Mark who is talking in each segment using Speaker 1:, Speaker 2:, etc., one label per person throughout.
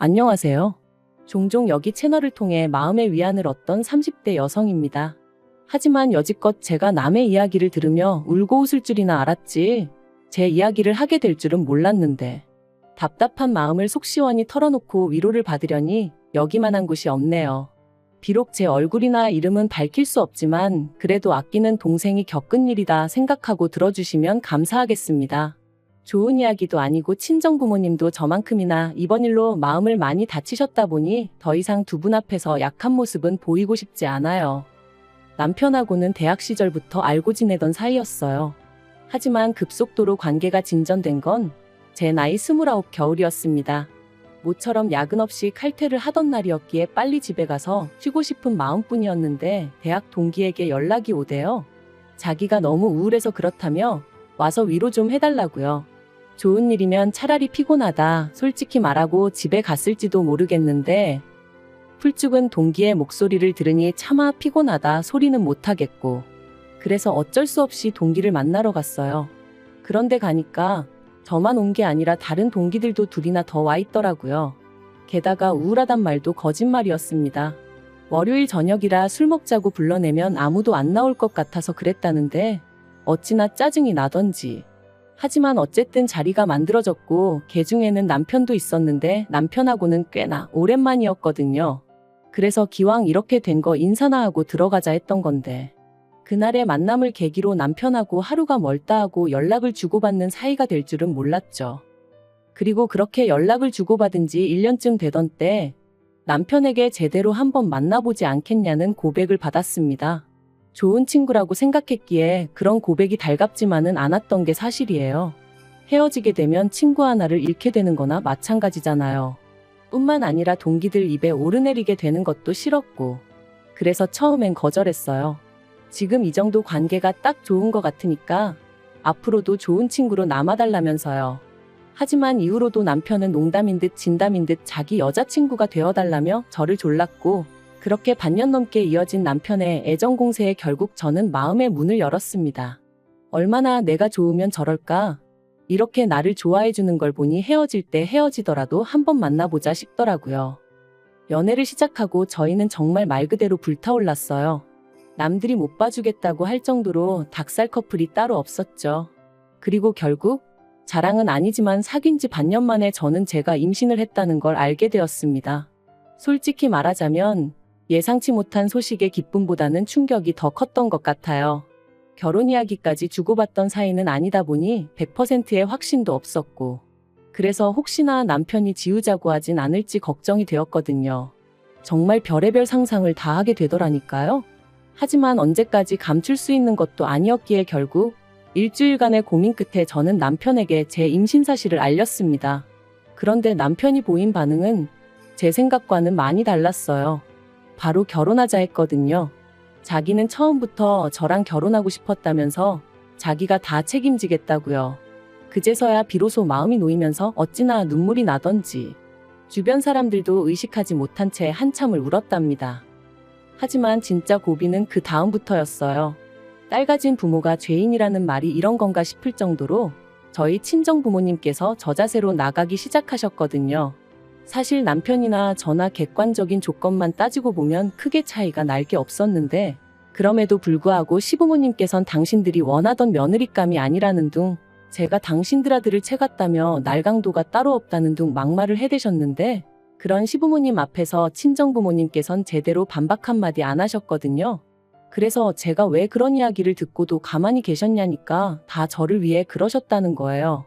Speaker 1: 안녕하세요. 종종 여기 채널을 통해 마음의 위안을 얻던 30대 여성입니다. 하지만 여지껏 제가 남의 이야기를 들으며 울고 웃을 줄이나 알았지, 제 이야기를 하게 될 줄은 몰랐는데, 답답한 마음을 속 시원히 털어놓고 위로를 받으려니 여기만한 곳이 없네요. 비록 제 얼굴이나 이름은 밝힐 수 없지만 그래도 아끼는 동생이 겪은 일이다 생각하고 들어주시면 감사하겠습니다. 좋은 이야기도 아니고 친정 부모님도 저만큼이나 이번 일로 마음을 많이 다치셨다 보니 더 이상 두 분 앞에서 약한 모습은 보이고 싶지 않아요. 남편하고는 대학 시절부터 알고 지내던 사이였어요. 하지만 급속도로 관계가 진전된 건 제 나이 29 겨울이었습니다. 모처럼 야근 없이 칼퇴를 하던 날이었기에 빨리 집에 가서 쉬고 싶은 마음뿐이었는데 대학 동기에게 연락이 오대요. 자기가 너무 우울해서 그렇다며 와서 위로 좀 해달라고요. 좋은 일이면 차라리 피곤하다 솔직히 말하고 집에 갔을지도 모르겠는데, 풀죽은 동기의 목소리를 들으니 차마 피곤하다 소리는 못하겠고, 그래서 어쩔 수 없이 동기를 만나러 갔어요. 그런데 가니까 저만 온 게 아니라 다른 동기들도 둘이나 더 와 있더라고요. 게다가 우울하단 말도 거짓말이었습니다. 월요일 저녁이라 술 먹자고 불러내면 아무도 안 나올 것 같아서 그랬다는데 어찌나 짜증이 나던지. 하지만 어쨌든 자리가 만들어졌고 개 중에는 남편도 있었는데 남편하고는 꽤나 오랜만이었거든요. 그래서 기왕 이렇게 된 거 인사나 하고 들어가자 했던 건데, 그날의 만남을 계기로 남편하고 하루가 멀다 하고 연락을 주고받는 사이가 될 줄은 몰랐죠. 그리고 그렇게 연락을 주고받은 지 1년쯤 되던 때 남편에게 제대로 한번 만나보지 않겠냐는 고백을 받았습니다. 좋은 친구라고 생각했기에 그런 고백이 달갑지만은 않았던 게 사실이에요. 헤어지게 되면 친구 하나를 잃게 되는 거나 마찬가지잖아요. 뿐만 아니라 동기들 입에 오르내리게 되는 것도 싫었고, 그래서 처음엔 거절했어요. 지금 이 정도 관계가 딱 좋은 것 같으니까 앞으로도 좋은 친구로 남아달라면서요. 하지만 이후로도 남편은 농담인 듯 진담인 듯 자기 여자친구가 되어달라며 저를 졸랐고, 그렇게 반년 넘게 이어진 남편의 애정 공세에 결국 저는 마음의 문을 열었습니다. 얼마나 내가 좋으면 저럴까? 이렇게 나를 좋아해주는 걸 보니 헤어질 때 헤어지더라도 한번 만나보자 싶더라고요. 연애를 시작하고 저희는 정말 말 그대로 불타올랐어요. 남들이 못 봐주겠다고 할 정도로 닭살 커플이 따로 없었죠. 그리고 결국 자랑은 아니지만 사귄 지 반년 만에 저는 제가 임신을 했다는 걸 알게 되었습니다. 솔직히 말하자면 예상치 못한 소식의 기쁨보다는 충격이 더 컸던 것 같아요. 결혼 이야기까지 주고받던 사이는 아니다 보니 100%의 확신도 없었고, 그래서 혹시나 남편이 지우자고 하진 않을지 걱정이 되었거든요. 정말 별의별 상상을 다 하게 되더라니까요. 하지만 언제까지 감출 수 있는 것도 아니었기에 결국 일주일간의 고민 끝에 저는 남편에게 제 임신 사실을 알렸습니다. 그런데 남편이 보인 반응은 제 생각과는 많이 달랐어요. 바로 결혼하자 했거든요. 자기는 처음부터 저랑 결혼하고 싶었다면서 자기가 다 책임지겠다고요. 그제서야 비로소 마음이 놓이면서 어찌나 눈물이 나던지 주변 사람들도 의식하지 못한 채 한참을 울었답니다. 하지만 진짜 고비는 그 다음부터였어요. 딸 가진 부모가 죄인이라는 말이 이런 건가 싶을 정도로 저희 친정 부모님께서 저자세로 나가기 시작하셨거든요. 사실 남편이나 저나 객관적인 조건만 따지고 보면 크게 차이가 날 게 없었는데, 그럼에도 불구하고 시부모님께선 당신들이 원하던 며느리감이 아니라는 둥, 제가 당신들 아들을 채갔다며 날강도가 따로 없다는 둥 막말을 해대셨는데, 그런 시부모님 앞에서 친정부모님께선 제대로 반박 한마디 안 하셨거든요. 그래서 제가 왜 그런 이야기를 듣고도 가만히 계셨냐니까 다 저를 위해 그러셨다는 거예요.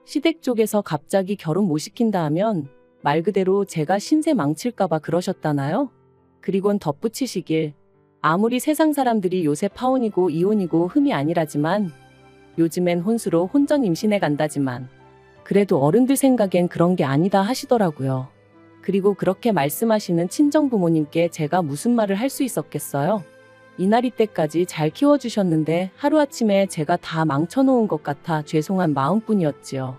Speaker 1: 시댁 쪽에서 갑자기 결혼 못 시킨다 하면 말 그대로 제가 신세 망칠까봐 그러셨다나요? 그리곤 덧붙이시길, 아무리 세상 사람들이 요새 파혼이고 이혼이고 흠이 아니라지만 요즘엔 혼수로 혼전 임신해 간다지만 그래도 어른들 생각엔 그런 게 아니다 하시더라고요. 그리고 그렇게 말씀하시는 친정부모님께 제가 무슨 말을 할 수 있었겠어요? 이날이 때까지 잘 키워주셨는데 하루아침에 제가 다 망쳐놓은 것 같아 죄송한 마음뿐이었지요.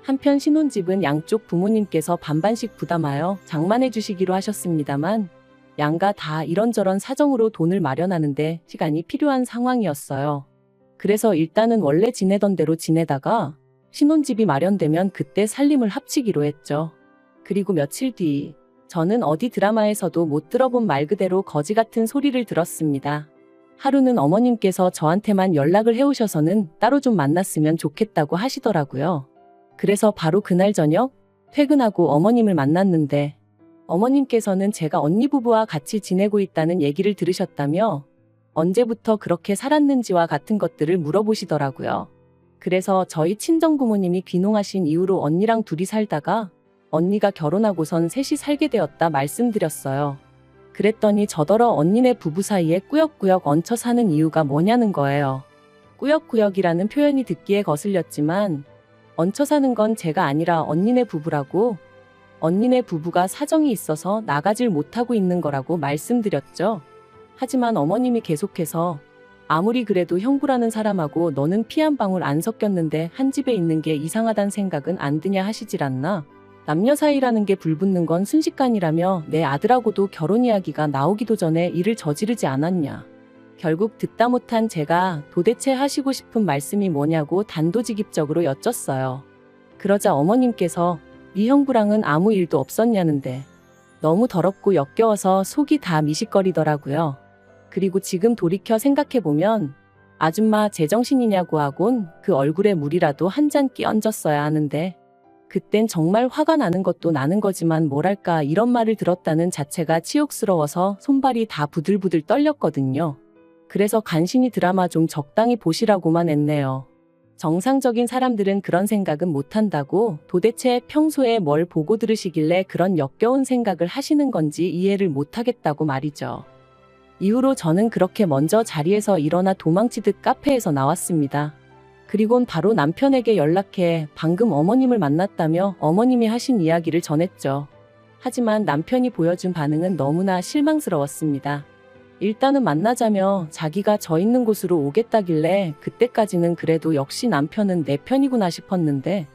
Speaker 1: 한편 신혼집은 양쪽 부모님께서 반반씩 부담하여 장만해 주시기로 하셨습니다만 양가 다 이런저런 사정으로 돈을 마련하는데 시간이 필요한 상황이었어요. 그래서 일단은 원래 지내던 대로 지내다가 신혼집이 마련되면 그때 살림을 합치기로 했죠. 그리고 며칠 뒤 저는 어디 드라마에서도 못 들어본 말 그대로 거지 같은 소리를 들었습니다. 하루는 어머님께서 저한테만 연락을 해오셔서는 따로 좀 만났으면 좋겠다고 하시더라고요. 그래서 바로 그날 저녁 퇴근하고 어머님을 만났는데 어머님께서는 제가 언니 부부와 같이 지내고 있다는 얘기를 들으셨다며 언제부터 그렇게 살았는지와 같은 것들을 물어보시더라고요. 그래서 저희 친정부모님이 귀농하신 이후로 언니랑 둘이 살다가 언니가 결혼하고선 셋이 살게 되었다 말씀드렸어요. 그랬더니 저더러 언니네 부부 사이에 꾸역꾸역 얹혀 사는 이유가 뭐냐는 거예요. 꾸역꾸역이라는 표현이 듣기에 거슬렸지만 얹혀 사는 건 제가 아니라 언니네 부부라고, 언니네 부부가 사정이 있어서 나가질 못하고 있는 거라고 말씀드렸죠. 하지만 어머님이 계속해서 아무리 그래도 형부라는 사람하고 너는 피 한 방울 안 섞였는데 한 집에 있는 게 이상하단 생각은 안 드냐 하시질 않나. 남녀 사이라는 게 불붙는 건 순식간이라며 내 아들하고도 결혼 이야기가 나오기도 전에 일을 저지르지 않았냐. 결국 듣다 못한 제가 도대체 하시고 싶은 말씀이 뭐냐고 단도직입적으로 여쭸어요. 그러자 어머님께서 네 형부랑은 아무 일도 없었냐는데 너무 더럽고 역겨워서 속이 다 미식거리더라고요. 그리고 지금 돌이켜 생각해보면 아줌마 제정신이냐고 하곤 그 얼굴에 물이라도 한 잔 끼얹었어야 하는데 그땐 정말 화가 나는 것도 나는 거지만 뭐랄까 이런 말을 들었다는 자체가 치욕스러워서 손발이 다 부들부들 떨렸거든요. 그래서 간신히 드라마 좀 적당히 보시라고만 했네요. 정상적인 사람들은 그런 생각은 못한다고, 도대체 평소에 뭘 보고 들으시길래 그런 역겨운 생각을 하시는 건지 이해를 못하겠다고 말이죠. 이후로 저는 그렇게 먼저 자리에서 일어나 도망치듯 카페에서 나왔습니다. 그리곤 바로 남편에게 연락해 방금 어머님을 만났다며 어머님이 하신 이야기를 전했죠. 하지만 남편이 보여준 반응은 너무나 실망스러웠습니다. 일단은 만나자며 자기가 저 있는 곳으로 오겠다길래 그때까지는 그래도 역시 남편은 내 편이구나 싶었는데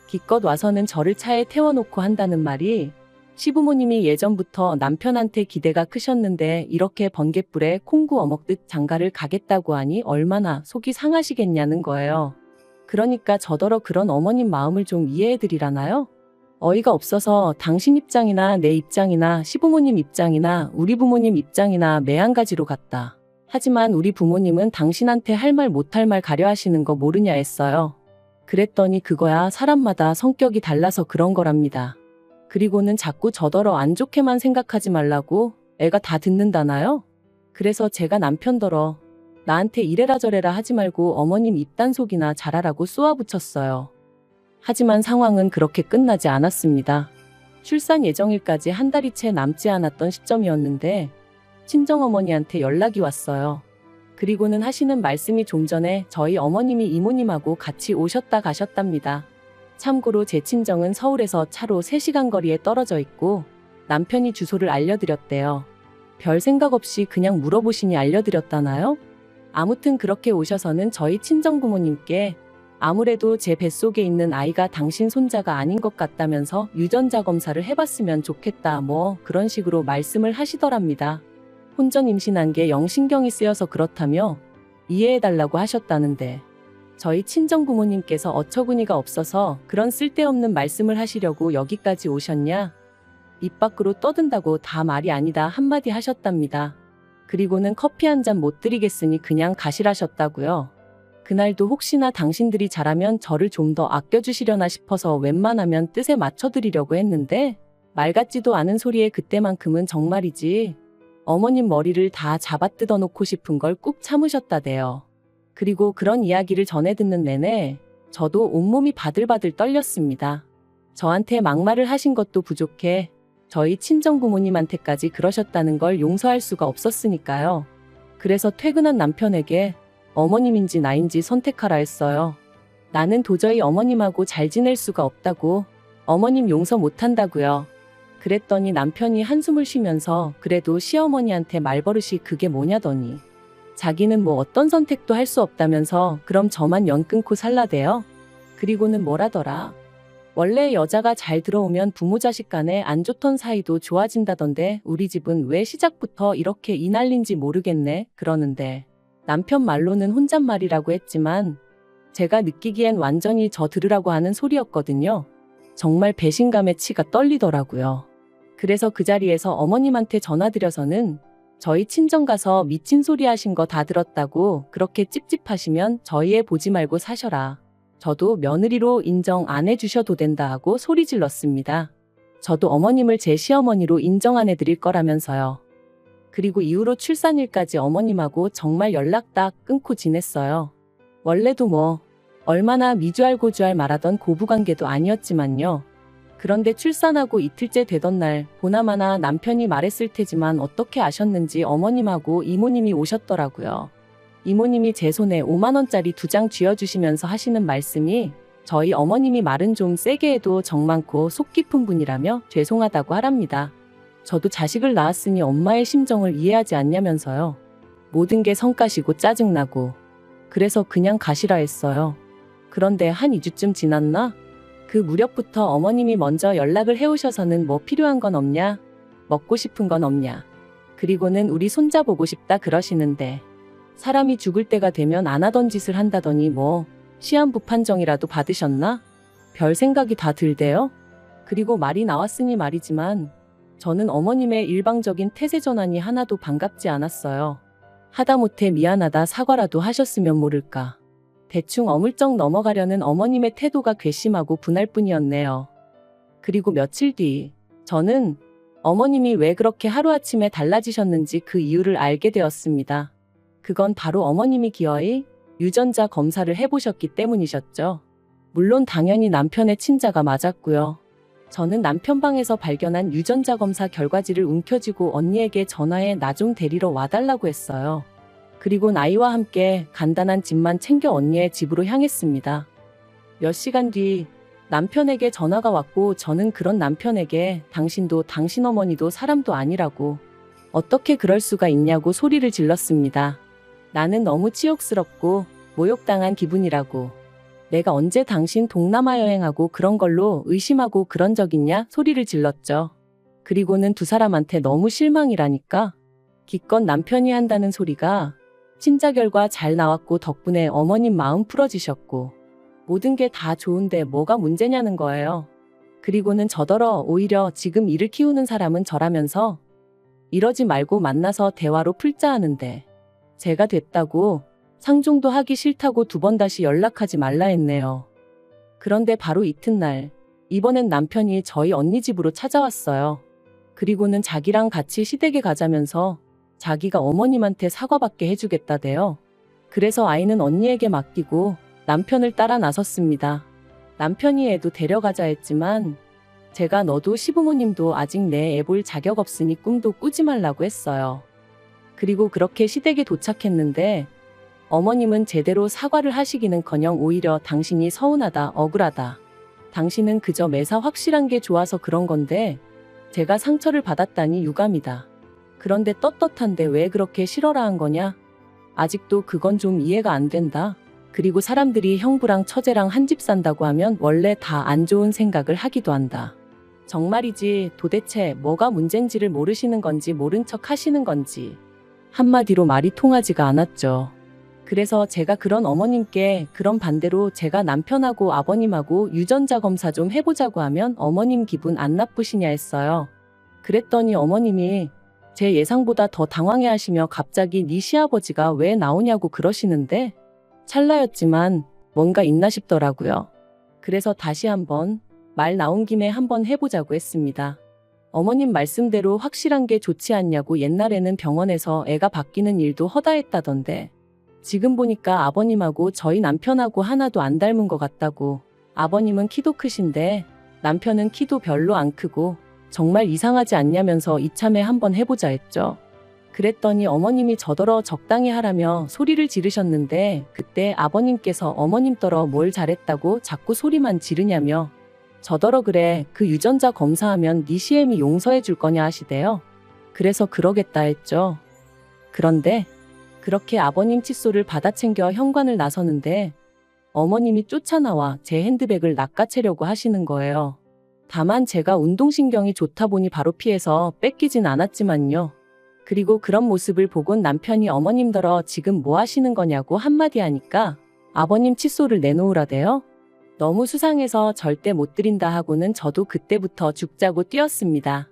Speaker 1: 기껏 와서는 저를 차에 태워놓고 한다는 말이, 시부모님이 예전부터 남편한테 기대가 크셨는데 이렇게 번갯불에 콩구 어먹듯 장가를 가겠다고 하니 얼마나 속이 상하시겠냐는 거예요. 그러니까 저더러 그런 어머님 마음을 좀 이해해드리라나요? 어이가 없어서 당신 입장이나 내 입장이나 시부모님 입장이나 우리 부모님 입장이나 매 한 가지로 갔다. 하지만 우리 부모님은 당신한테 할 말 못할 말 가려 하시는 거 모르냐 했어요. 그랬더니 그거야 사람마다 성격이 달라서 그런 거랍니다. 그리고는 자꾸 저더러 안 좋게만 생각하지 말라고 애가 다 듣는다나요? 그래서 제가 남편더러 나한테 이래라 저래라 하지 말고 어머님 입단속이나 잘하라고 쏘아붙였어요. 하지만 상황은 그렇게 끝나지 않았습니다. 출산 예정일까지 한 달이 채 남지 않았던 시점이었는데 친정어머니한테 연락이 왔어요. 그리고는 하시는 말씀이 좀 전에 저희 어머님이 이모님하고 같이 오셨다 가셨답니다. 참고로 제 친정은 서울에서 차로 3시간 거리에 떨어져 있고 남편이 주소를 알려드렸대요. 별 생각 없이 그냥 물어보시니 알려드렸다나요? 아무튼 그렇게 오셔서는 저희 친정부모님께 아무래도 제 뱃속에 있는 아이가 당신 손자가 아닌 것 같다면서 유전자 검사를 해봤으면 좋겠다 뭐 그런 식으로 말씀을 하시더랍니다. 혼전 임신한 게 영 신경이 쓰여서 그렇다며 이해해달라고 하셨다는데 저희 친정부모님께서 어처구니가 없어서 그런 쓸데없는 말씀을 하시려고 여기까지 오셨냐? 입 밖으로 떠든다고 다 말이 아니다 한마디 하셨답니다. 그리고는 커피 한 잔 못 드리겠으니 그냥 가시라셨다고요. 그날도 혹시나 당신들이 잘하면 저를 좀 더 아껴주시려나 싶어서 웬만하면 뜻에 맞춰드리려고 했는데 말 같지도 않은 소리에 그때만큼은 정말이지 어머님 머리를 다 잡아 뜯어놓고 싶은 걸 꾹 참으셨다대요. 그리고 그런 이야기를 전해 듣는 내내 저도 온몸이 바들바들 떨렸습니다. 저한테 막말을 하신 것도 부족해 저희 친정부모님한테까지 그러셨다는 걸 용서할 수가 없었으니까요. 그래서 퇴근한 남편에게 어머님인지 나인지 선택하라 했어요. 나는 도저히 어머님하고 잘 지낼 수가 없다고, 어머님 용서 못한다고요. 그랬더니 남편이 한숨을 쉬면서 그래도 시어머니한테 말버릇이 그게 뭐냐더니 자기는 뭐 어떤 선택도 할 수 없다면서 그럼 저만 연 끊고 살라대요. 그리고는 뭐라더라. 원래 여자가 잘 들어오면 부모 자식 간에 안 좋던 사이도 좋아진다던데 우리 집은 왜 시작부터 이렇게 이 난린지 모르겠네 그러는데 남편 말로는 혼잣말이라고 했지만 제가 느끼기엔 완전히 저 들으라고 하는 소리였거든요. 정말 배신감에 치가 떨리더라고요. 그래서 그 자리에서 어머님한테 전화드려서는 저희 친정 가서 미친 소리 하신 거 다 들었다고 그렇게 찝찝하시면 저희 애 보지 말고 사셔라. 저도 며느리로 인정 안 해주셔도 된다 하고 소리 질렀습니다. 저도 어머님을 제 시어머니로 인정 안 해드릴 거라면서요. 그리고 이후로 출산일까지 어머님하고 정말 연락 딱 끊고 지냈어요. 원래도 뭐 얼마나 미주알 고주알 말하던 고부관계도 아니었지만요. 그런데 출산하고 이틀째 되던 날 보나마나 남편이 말했을 테지만 어떻게 아셨는지 어머님하고 이모님이 오셨더라고요. 이모님이 제 손에 5만 원짜리 2장 쥐어주시면서 하시는 말씀이 저희 어머님이 말은 좀 세게 해도 정 많고 속 깊은 분이라며 죄송하다고 하랍니다. 저도 자식을 낳았으니 엄마의 심정을 이해하지 않냐면서요. 모든 게 성가시고 짜증나고 그래서 그냥 가시라 했어요. 그런데 한 2주쯤 지났나? 그 무렵부터 어머님이 먼저 연락을 해오셔서는 뭐 필요한 건 없냐? 먹고 싶은 건 없냐? 그리고는 우리 손자 보고 싶다 그러시는데 사람이 죽을 때가 되면 안 하던 짓을 한다더니 뭐 시한부 판정이라도 받으셨나? 별 생각이 다 들대요? 그리고 말이 나왔으니 말이지만 저는 어머님의 일방적인 태세 전환이 하나도 반갑지 않았어요. 하다못해 미안하다 사과라도 하셨으면 모를까. 대충 어물쩍 넘어가려는 어머님의 태도가 괘씸하고 분할 뿐이었네요. 그리고 며칠 뒤 저는 어머님이 왜 그렇게 하루아침에 달라지셨는지 그 이유를 알게 되었습니다. 그건 바로 어머님이 기어이 유전자 검사를 해보셨기 때문이셨죠. 물론 당연히 남편의 친자가 맞았고요. 저는 남편 방에서 발견한 유전자 검사 결과지를 움켜쥐고 언니에게 전화해 나 좀 데리러 와달라고 했어요. 그리고 아이와 함께 간단한 짐만 챙겨 언니의 집으로 향했습니다. 몇 시간 뒤 남편에게 전화가 왔고 저는 그런 남편에게 당신도 당신 어머니도 사람도 아니라고 어떻게 그럴 수가 있냐고 소리를 질렀습니다. 나는 너무 치욕스럽고 모욕당한 기분이라고. 내가 언제 당신 동남아 여행하고 그런 걸로 의심하고 그런 적 있냐 소리를 질렀죠. 그리고는 두 사람한테 너무 실망이라니까. 기껏 남편이 한다는 소리가 친자 결과 잘 나왔고 덕분에 어머님 마음 풀어지셨고 모든 게 다 좋은데 뭐가 문제냐는 거예요. 그리고는 저더러 오히려 지금 이를 키우는 사람은 저라면서 이러지 말고 만나서 대화로 풀자 하는데 제가 됐다고 상종도 하기 싫다고 2번 다시 연락하지 말라 했네요. 그런데 바로 이튿날 이번엔 남편이 저희 언니 집으로 찾아왔어요. 그리고는 자기랑 같이 시댁에 가자면서 자기가 어머님한테 사과받게 해주겠다대요. 그래서 아이는 언니에게 맡기고 남편을 따라 나섰습니다. 남편이 애도 데려가자 했지만 제가 너도 시부모님도 아직 내 애 볼 자격 없으니 꿈도 꾸지 말라고 했어요. 그리고 그렇게 시댁에 도착했는데 어머님은 제대로 사과를 하시기는커녕 오히려 당신이 서운하다, 억울하다. 당신은 그저 매사 확실한 게 좋아서 그런 건데 제가 상처를 받았다니 유감이다. 그런데 떳떳한데 왜 그렇게 싫어라 한 거냐? 아직도 그건 좀 이해가 안 된다. 그리고 사람들이 형부랑 처제랑 한 집 산다고 하면 원래 다 안 좋은 생각을 하기도 한다. 정말이지 도대체 뭐가 문제인지를 모르시는 건지 모른 척 하시는 건지 한마디로 말이 통하지가 않았죠. 그래서 제가 그런 어머님께 그런 반대로 제가 남편하고 아버님하고 유전자 검사 좀 해보자고 하면 어머님 기분 안 나쁘시냐 했어요. 그랬더니 어머님이 제 예상보다 더 당황해하시며 갑자기 네 시아버지가 왜 나오냐고 그러시는데 찰나였지만 뭔가 있나 싶더라고요. 그래서 다시 한번 말 나온 김에 한번 해보자고 했습니다. 어머님 말씀대로 확실한 게 좋지 않냐고. 옛날에는 병원에서 애가 바뀌는 일도 허다했다던데 지금 보니까 아버님하고 저희 남편하고 하나도 안 닮은 것 같다고. 아버님은 키도 크신데 남편은 키도 별로 안 크고 정말 이상하지 않냐면서 이참에 한번 해보자 했죠. 그랬더니 어머님이 저더러 적당히 하라며 소리를 지르셨는데 그때 아버님께서 어머님더러 뭘 잘했다고 자꾸 소리만 지르냐며 저더러 그래 그 유전자 검사하면 네 시엠이 용서해 줄 거냐 하시대요. 그래서 그러겠다 했죠. 그런데 그렇게 아버님 칫솔을 받아 챙겨 현관을 나서는데 어머님이 쫓아나와 제 핸드백을 낚아채려고 하시는 거예요. 다만 제가 운동신경이 좋다 보니 바로 피해서 뺏기진 않았지만요. 그리고 그런 모습을 보곤 남편이 어머님더러 지금 뭐 하시는 거냐고 한마디 하니까 아버님 칫솔을 내놓으라대요. 너무 수상해서 절대 못 드린다 하고는 저도 그때부터 죽자고 뛰었습니다.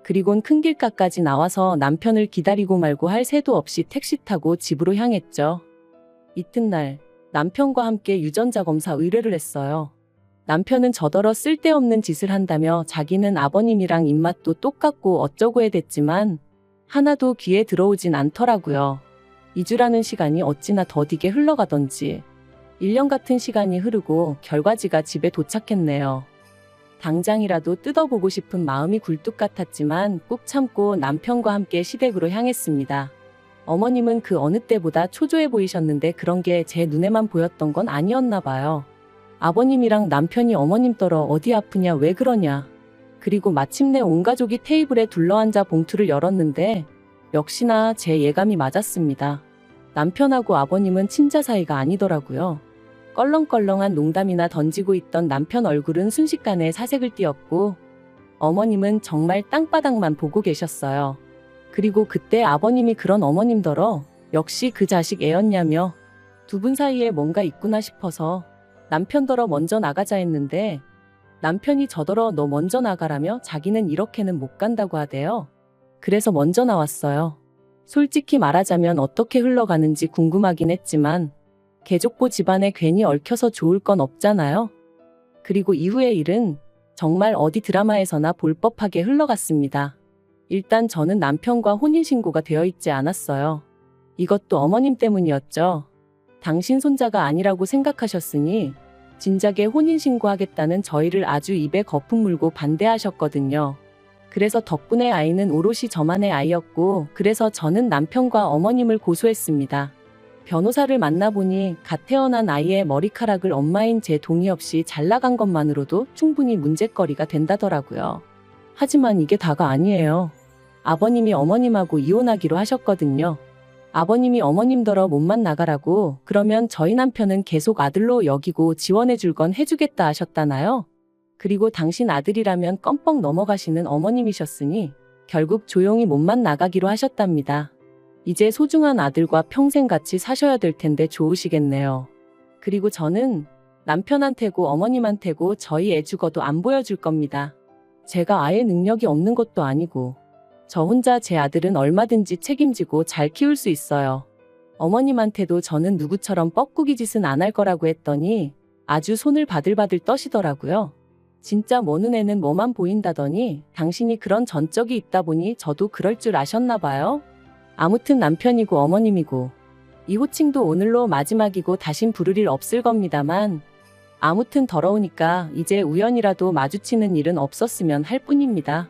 Speaker 1: 그리곤 큰 길가까지 나와서 남편을 기다리고 말고 할 새도 없이 택시 타고 집으로 향했죠. 이튿날 남편과 함께 유전자 검사 의뢰를 했어요. 남편은 저더러 쓸데없는 짓을 한다며 자기는 아버님이랑 입맛도 똑같고 어쩌고 해댔지만 하나도 귀에 들어오진 않더라고요. 2주라는 시간이 어찌나 더디게 흘러가던지 1년 같은 시간이 흐르고 결과지가 집에 도착했네요. 당장이라도 뜯어보고 싶은 마음이 굴뚝 같았지만 꾹 참고 남편과 함께 시댁으로 향했습니다. 어머님은 그 어느 때보다 초조해 보이셨는데 그런 게 제 눈에만 보였던 건 아니었나 봐요. 아버님이랑 남편이 어머님 떨어 어디 아프냐 왜 그러냐. 그리고 마침내 온 가족이 테이블에 둘러앉아 봉투를 열었는데 역시나 제 예감이 맞았습니다. 남편하고 아버님은 친자 사이가 아니더라고요. 껄렁껄렁한 농담이나 던지고 있던 남편 얼굴은 순식간에 사색을 띠었고 어머님은 정말 땅바닥만 보고 계셨어요. 그리고 그때 아버님이 그런 어머님더러 역시 그 자식 애였냐며 두 분 사이에 뭔가 있구나 싶어서 남편더러 먼저 나가자 했는데 남편이 저더러 너 먼저 나가라며 자기는 이렇게는 못 간다고 하대요. 그래서 먼저 나왔어요. 솔직히 말하자면 어떻게 흘러가는지 궁금하긴 했지만 개족보 집안에 괜히 얽혀서 좋을 건 없잖아요. 그리고 이후의 일은 정말 어디 드라마에서나 볼 법하게 흘러갔습니다. 일단 저는 남편과 혼인신고가 되어 있지 않았어요. 이것도 어머님 때문이었죠. 당신 손자가 아니라고 생각하셨으니 진작에 혼인신고하겠다는 저희를 아주 입에 거품 물고 반대하셨거든요. 그래서 덕분에 아이는 오롯이 저만의 아이였고 그래서 저는 남편과 어머님을 고소했습니다. 변호사를 만나보니 갓 태어난 아이의 머리카락을 엄마인 제 동의 없이 잘라간 것만으로도 충분히 문제거리가 된다더라고요. 하지만 이게 다가 아니에요. 아버님이 어머님하고 이혼하기로 하셨거든요. 아버님이 어머님더러 몸만 나가라고 그러면 저희 남편은 계속 아들로 여기고 지원해줄 건 해주겠다 하셨다나요? 그리고 당신 아들이라면 껌뻑 넘어가시는 어머님이셨으니 결국 조용히 몸만 나가기로 하셨답니다. 이제 소중한 아들과 평생 같이 사셔야 될 텐데 좋으시겠네요. 그리고 저는 남편한테고 어머님한테고 저희 애 죽어도 안 보여줄 겁니다. 제가 아예 능력이 없는 것도 아니고 저 혼자 제 아들은 얼마든지 책임지고 잘 키울 수 있어요. 어머님한테도 저는 누구처럼 뻐꾸기 짓은 안 할 거라고 했더니 아주 손을 바들바들 떠시더라고요. 진짜 뭐 눈에는 뭐만 보인다더니 당신이 그런 전적이 있다 보니 저도 그럴 줄 아셨나 봐요. 아무튼 남편이고 어머님이고 이 호칭도 오늘로 마지막이고 다신 부를 일 없을 겁니다만 아무튼 더러우니까 이제 우연이라도 마주치는 일은 없었으면 할 뿐입니다.